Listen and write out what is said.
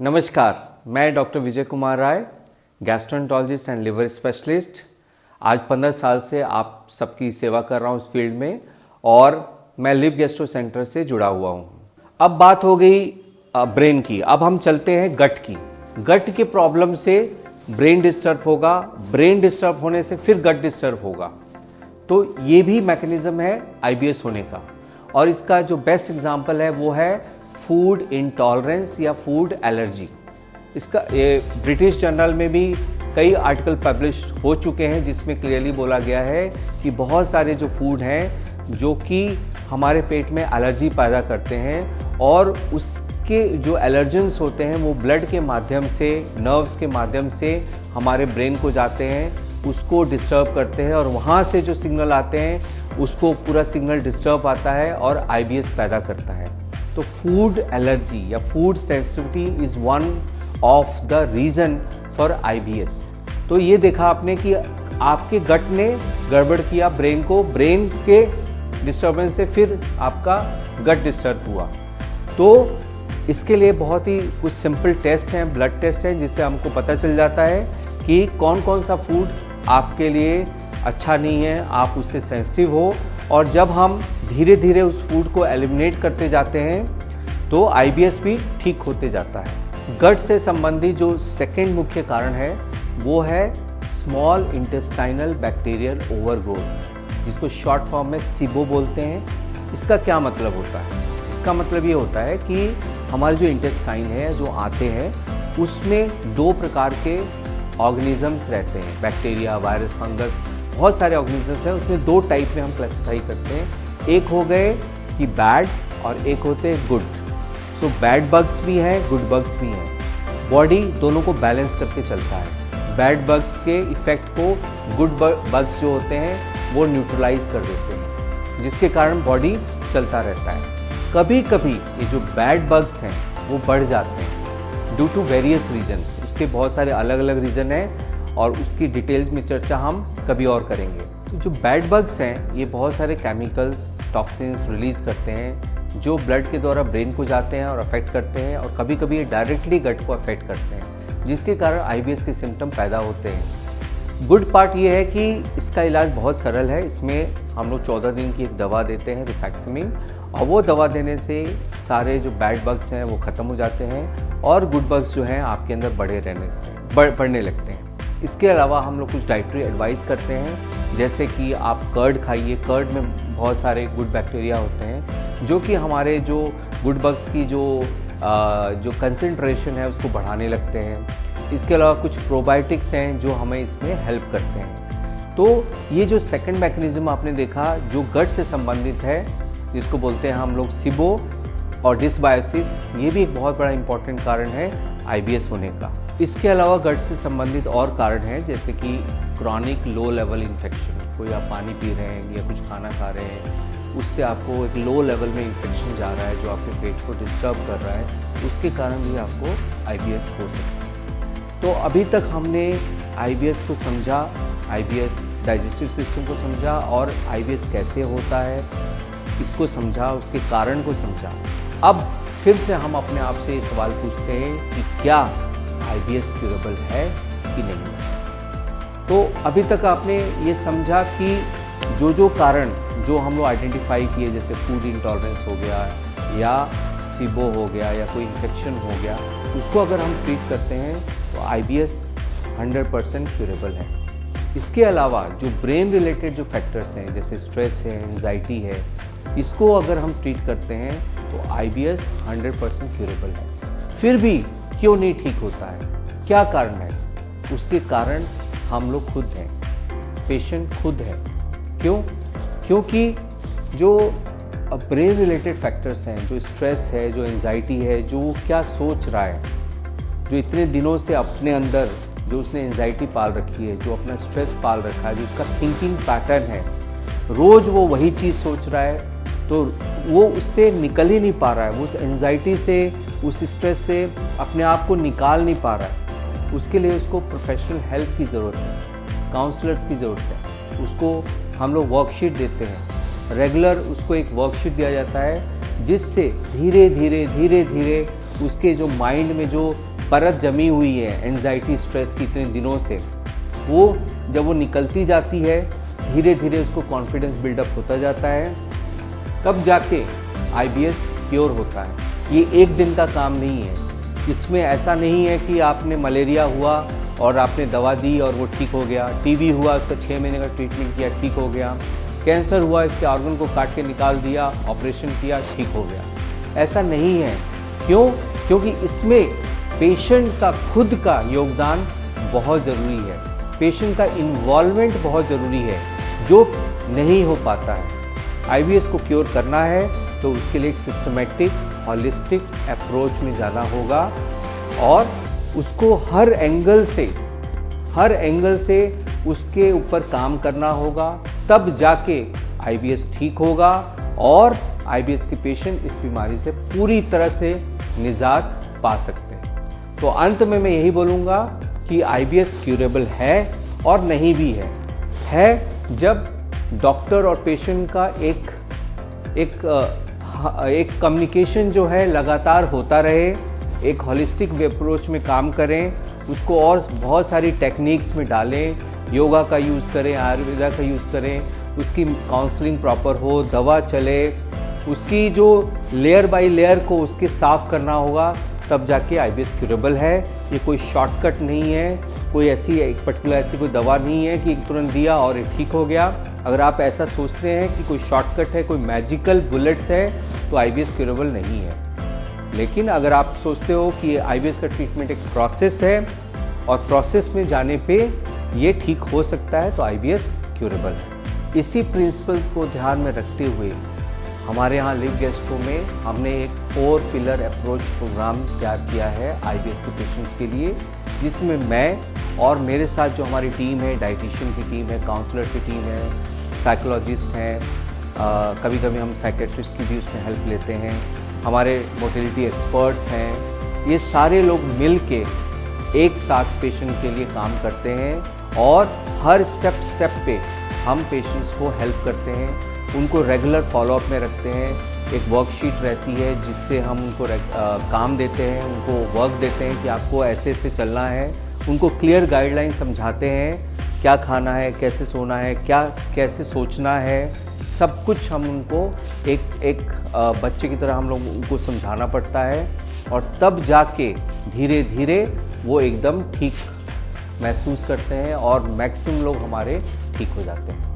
नमस्कार, मैं doctor Vijay Kumar Rai, gastroenterologist and liver specialist. आज 15 साल से आप सबकी सेवा कर रहा हूँ इस फील्ड में और मैं लिव गैस्ट्रो सेंटर से जुड़ा हुआ हूँ। अब बात हो गई ब्रेन की, अब हम चलते हैं गट की। गट के प्रॉब्लम से ब्रेन डिस्टर्ब होगा, ब्रेन डिस्टर्ब होने से फिर गट डिस्टर्ब होगा। तो ये भी मैकेनिज्म है आईबीएस होने का। और इसका जो बेस्ट एग्जांपल है वो है फूड इंटॉलरेंस या फूड एलर्जी। इसका ब्रिटिश जर्नल में भी कई आर्टिकल पब्लिश हो चुके हैं जिसमें क्लियरली बोला गया है कि बहुत सारे जो फूड हैं जो कि हमारे पेट में एलर्जी पैदा करते हैं और उसके जो एलर्जेंस होते हैं वो ब्लड के माध्यम से, नर्व्स के माध्यम से हमारे ब्रेन को जाते हैं, उसको डिस्टर्ब करते हैं और वहाँ से जो सिग्नल आते हैं उसको पूरा सिग्नल डिस्टर्ब आता है और आईबीएस पैदा करता है। तो फूड एलर्जी या food sensitivity is one of the reason for IBS. तो ये देखा आपने कि आपके गट ने गड़बड़ किया ब्रेन को, ब्रेन के डिस्टर्बेंस से फिर आपका गट डिस्टर्ब हुआ। तो इसके लिए बहुत ही कुछ सिंपल टेस्ट हैं, ब्लड टेस्ट हैं, जिससे हमको पता चल जाता है कि कौन कौन सा फूड आपके लिए अच्छा नहीं है, आप उससे सेंसिटिव हो। और जब हम धीरे धीरे उस फूड को एलिमिनेट करते जाते हैं तो आईबीएस भी ठीक होते जाता है। गट से संबंधित जो सेकंड मुख्य कारण है वो है स्मॉल इंटेस्टाइनल बैक्टीरियल ओवरग्रोथ, जिसको शॉर्ट फॉर्म में सिबो बोलते हैं। इसका क्या मतलब होता है? इसका मतलब ये होता है कि हमारे जो इंटेस्टाइन है, जो आते हैं, उसमें दो प्रकार के ऑर्गेनिजम्स रहते हैं, बैक्टीरिया, वायरस, फंगस, बहुत सारे ऑर्गेनिजम्स हैं। उसमें दो टाइप में हम क्लासिफाई करते हैं। एक हो गए कि बैड और एक होते हैं गुड। सो बैड बग्स भी हैं, गुड बग्स भी हैं। बॉडी दोनों को बैलेंस करके चलता है। बैड बग्स के इफेक्ट को गुड बग्स जो होते हैं वो न्यूट्रलाइज कर देते हैं, जिसके कारण बॉडी चलता रहता है। कभी कभी ये जो बैड बग्स हैं वो बढ़ जाते हैं ड्यू टू वेरियस रीजन्स। उसके बहुत सारे अलग अलग रीज़न हैं और उसकी डिटेल में चर्चा हम कभी और करेंगे। तो जो बैड बग्स हैं ये बहुत सारे केमिकल्स, टॉक्सिन्स रिलीज़ करते हैं जो ब्लड के द्वारा ब्रेन को जाते हैं और अफेक्ट करते हैं, और कभी कभी ये डायरेक्टली गट को अफेक्ट करते हैं, जिसके कारण आईबीएस के सिम्टम पैदा होते हैं। गुड पार्ट ये है कि इसका इलाज बहुत सरल है। इसमें हम लोग 14 दिन की एक दवा देते हैं, रिफैक्सिमिन, और वो दवा देने से सारे जो बैड बग्स हैं वो ख़त्म हो जाते हैं और गुड बग्स जो हैं आपके अंदर बढ़ने लगते हैं। इसके अलावा हम लोग कुछ डाइटरी एडवाइस करते हैं, जैसे कि आप कर्ड खाइए। कर्ड में बहुत सारे गुड बैक्टीरिया होते हैं जो कि हमारे जो गुड बग्स की जो कंसंट्रेशन है उसको बढ़ाने लगते हैं। इसके अलावा कुछ प्रोबायोटिक्स हैं जो हमें इसमें हेल्प करते हैं। तो ये जो सेकंड मैकेनिज्म आपने देखा जो गट से संबंधित है, जिसको बोलते हैं हम लोग सिबो और डिसबायोसिस, ये भी एक बहुत बड़ा इंपॉर्टेंट कारण है आईबीएस होने का। इसके अलावा गट से संबंधित और कारण हैं, जैसे कि क्रॉनिक लो लेवल इन्फेक्शन। कोई आप पानी पी रहे हैं या कुछ खाना खा रहे हैं, उससे आपको एक लो लेवल में इन्फेक्शन जा रहा है जो आपके पेट को डिस्टर्ब कर रहा है, उसके कारण भी आपको आईबीएस हो सकता है। तो अभी तक हमने आईबीएस को समझा, आईबीएस डाइजेस्टिव सिस्टम को समझा और आईबीएस कैसे होता है इसको समझा, उसके कारण को समझा। अब फिर से हम अपने आप से ये सवाल पूछते हैं कि क्या आईबीएस क्यूरेबल है कि नहीं। तो अभी तक आपने ये समझा कि जो कारण जो हम लोग आइडेंटिफाई किए, जैसे फूड इंटॉलरेंस हो गया या सिबो हो गया या कोई इन्फेक्शन हो गया, उसको अगर हम ट्रीट करते हैं तो आईबीएस 100% क्यूरेबल है। इसके अलावा जो ब्रेन रिलेटेड जो फैक्टर्स हैं, जैसे स्ट्रेस है, एंजाइटी है, इसको अगर हम ट्रीट करते हैं तो आईबीएस 100% क्यूरेबल है। फिर भी क्यों नहीं ठीक होता है, क्या कारण है? उसके कारण हम लोग खुद हैं, पेशेंट खुद है। क्यों? क्योंकि जो ब्रेन रिलेटेड फैक्टर्स हैं, जो स्ट्रेस है, जो एंजाइटी है, जो क्या सोच रहा है, जो इतने दिनों से अपने अंदर जो उसने एंजाइटी पाल रखी है, जो अपना स्ट्रेस पाल रखा है, जो उसका थिंकिंग पैटर्न है, रोज़ वो वही चीज़ सोच रहा है, तो वो उससे निकल ही नहीं पा रहा है। वो उस एंजाइटी से, उस स्ट्रेस से अपने आप को निकाल नहीं पा रहा है। उसके लिए उसको प्रोफेशनल हेल्प की ज़रूरत है, काउंसलर्स की ज़रूरत है। उसको हम लोग वर्कशीट देते हैं रेगुलर उसको एक वर्कशीट दिया जाता है, जिससे धीरे धीरे धीरे धीरे उसके जो माइंड में जो परत जमी हुई है एंजाइटी स्ट्रेस की इतने दिनों से, वो जब वो निकलती जाती है धीरे धीरे उसको कॉन्फिडेंस बिल्डअप होता जाता है, तब जाके IBS क्योर होता है। ये एक दिन का काम नहीं है। इसमें ऐसा नहीं है कि आपने मलेरिया हुआ और आपने दवा दी और वो ठीक हो गया, टीबी हुआ उसका 6 महीने का ट्रीटमेंट किया ठीक हो गया, कैंसर हुआ इसके ऑर्गन को काट के निकाल दिया, ऑपरेशन किया ठीक हो गया, ऐसा नहीं है। क्यों? क्योंकि इसमें पेशेंट का खुद का योगदान बहुत ज़रूरी है, पेशेंट का इन्वॉल्वमेंट बहुत ज़रूरी है, जो नहीं हो पाता है। IBS को क्योर करना है तो उसके लिए एक सिस्टमेटिक हॉलिस्टिक अप्रोच में जाना होगा और उसको हर एंगल से उसके ऊपर काम करना होगा, तब जाके IBS ठीक होगा और IBS के पेशेंट इस बीमारी से पूरी तरह से निजात पा सकते हैं। तो अंत में मैं यही बोलूँगा कि IBS क्यूरेबल है और नहीं भी है जब डॉक्टर और पेशेंट का एक कम्युनिकेशन जो है लगातार होता रहे, एक हॉलिस्टिक अप्रोच में काम करें, उसको और बहुत सारी टेक्निक्स में डालें, योगा का यूज़ करें, आयुर्वेदा का यूज़ करें, उसकी काउंसलिंग प्रॉपर हो, दवा चले, उसकी जो लेयर बाय लेयर को उसके साफ़ करना होगा, तब जाके IBS क्यूरेबल है। ये कोई शॉर्टकट नहीं है, कोई ऐसी एक पर्टिकुलर ऐसी कोई दवा नहीं है कि तुरंत दिया और ये ठीक हो गया। अगर आप ऐसा सोचते हैं कि कोई शॉर्टकट है, कोई मैजिकल बुलेट्स है, तो IBS क्यूरेबल नहीं है। लेकिन अगर आप सोचते हो कि IBS का ट्रीटमेंट एक प्रोसेस है और प्रोसेस में जाने पे ये ठीक हो सकता है, तो IBS क्यूरेबल है। इसी प्रिंसिपल्स को ध्यान में रखते हुए हमारे यहाँ लिव गैस्ट्रो में हमने एक 4 पिलर अप्रोच प्रोग्राम तैयार किया है IBS के पेशेंट्स के लिए, जिसमें मैं और मेरे साथ जो हमारी टीम है, डाइटिशियन की टीम है, काउंसलर की टीम है, साइकोलॉजिस्ट हैं, कभी कभी हम साइकेट्रिस्ट की भी उसमें हेल्प लेते हैं, हमारे मोटिलिटी एक्सपर्ट्स हैं, ये सारे लोग मिल के एक साथ पेशेंट के लिए काम करते हैं और हर स्टेप पे हम पेशेंट्स को हेल्प करते हैं, उनको रेगुलर फॉलोअप में रखते हैं। एक वर्कशीट रहती है जिससे हम उनको काम देते हैं, उनको वर्क देते हैं कि आपको ऐसे ऐसे चलना है, उनको क्लियर गाइडलाइन समझाते हैं, क्या खाना है, कैसे सोना है, कैसे सोचना है, सब कुछ हम उनको एक बच्चे की तरह हम लोग उनको समझाना पड़ता है और तब जाके धीरे धीरे वो एकदम ठीक महसूस करते हैं और मैक्सिमम लोग हमारे ठीक हो जाते हैं।